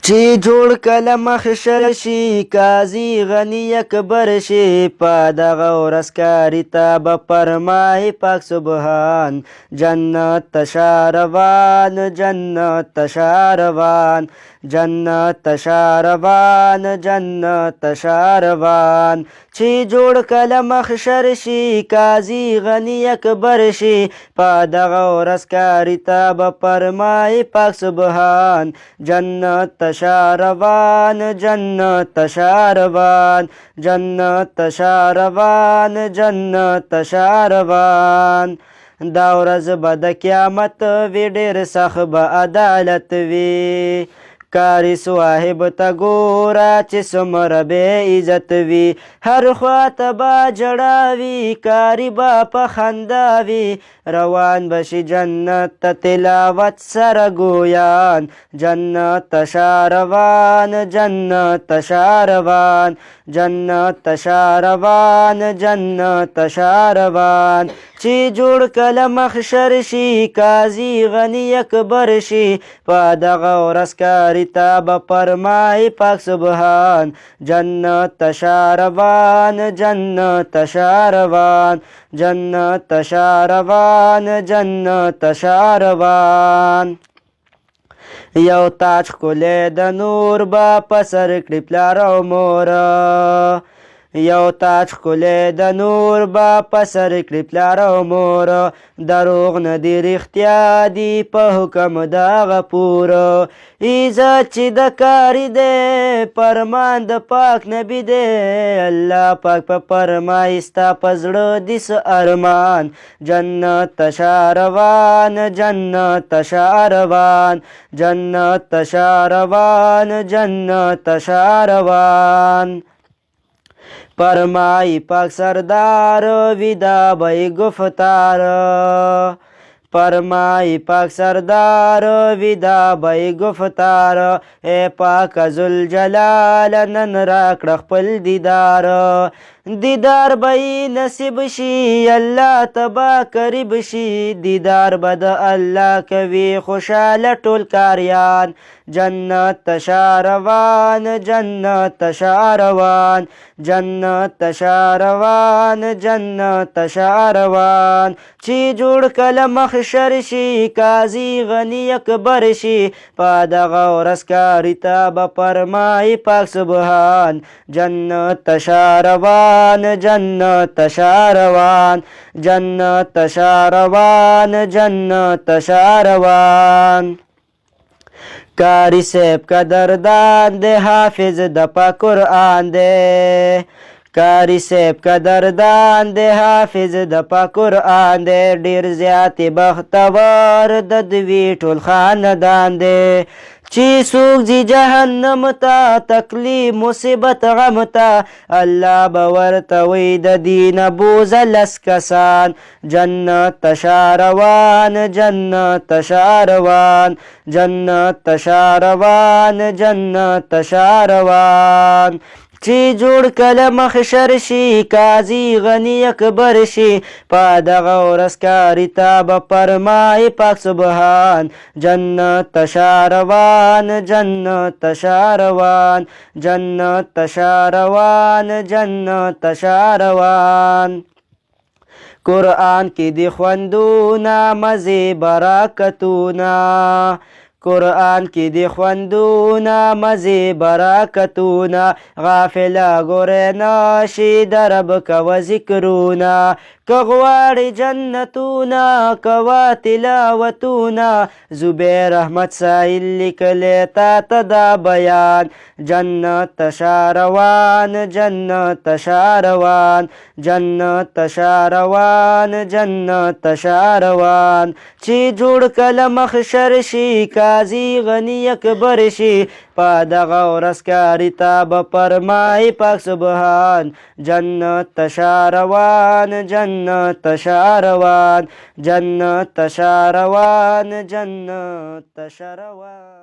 چې جوړ کله محشر شي قاضي غني اکبر شي په دغه ورځ کاري ته به فرمایي پاک سبحان جنت تشاروان جنت تشاروان جنت تشاروان جنت تشاروان چې جوړ کله محشر شي قاضي غني اکبر شي په دغه ورځ کاري ته به فرمایي پاک سبحان جنت تشاروان جنت تشاروان جنت تشاروان جنت تشاروان دا ورځ به د قیامت وي ډېر سخت به عدالت وي کاری صاحب ته ګوره چې څومره بې عزت وي هر خوا ته به جړا وي کاري به په خندا وي روان به شي جنت ته تلاوت سره ګویان جنت تشاروان جنت تشاروان جنت تشاروان جنت تشاروان چې جوړ کله محشر شي قاضي غني اکبر شي په دغه ورځ کاري ته به فرمایي پاک سبحان جنت تشاروان جنت تشاروان جنت تشاروان جنت تشاروان یو تاج ښکلی د نور به په سر کړي پلار او مور یو تاج ښکلی د نور به په سر کړي پلار او مور دروغ نه دي رښتیا دي په حکم د غفور عزت چې د کاري دی فرمان د پاک نبي دی الله پاک په فرمایي ستا په زړه دي څه ارمان جنت تشاروان جنت تشاروان جنت تشاروان جنت تشاروان فرمائی پاک سردار ودا بھائی گفتار فرمائی پاک سردار ودا بھائی گفتار اے پاک ذوالجلال نن راکړه خپل دیدار دیدار بھئی نصیب شي الله تبا قریب شي دیدار بد الله کوي خوشاله ټول کاریان جنت تشاروان جنت تشاروان جنت تشاروان جنت تشاروان چې جوړ کله محشر شي قاضي غني اکبر شي په دغه ورځ کاري ته به فرمایي پاک سبحان جنت تشاروان جنت تشاروان جنت تشاروان جنت تشاروان کاری صاحب قدردان دے حافظ د پاک قرآن دے کاری صاحب قدردان دے حافظ د پاک قرآن دے ډیر زیات بختور د دوی ټول خاندان دے چې څوک ځي جهنم ته تکلیف مصیبت غم ته الله به ورته وی د دین بوزه لس کسان جنت تشاروان جنت تشاروان جنت تشاروان جنت تشاروان چې جوړ کله محشر شي قاضي غني اکبر شي په دغه ورځ کاري ته به فرمایي پاک سبحان جنت تشاروان جنت تشاروان جنت تشاروان جنت تشاروان قرآن کې دی خوندونه مزې برکتونه قرآن کې دی خوندونه مزې برکتونه غافله ګورې نشي د رب کوه ذکرونه که غواړې جنتونه کوه تلاوتونه زبیر احمد سایل لیکلی تا ته دا بیان جنت تشاروان جنت تشاروان جنت تشاروان جنت تشاروان چې جوړ کله محشر شي قاضي غني اکبر شي په دغه ورځ کاري ته به فرمایي پاک سبحان جنت تشاروان جنت تشاروان جنت تشاروان جنت تشاروان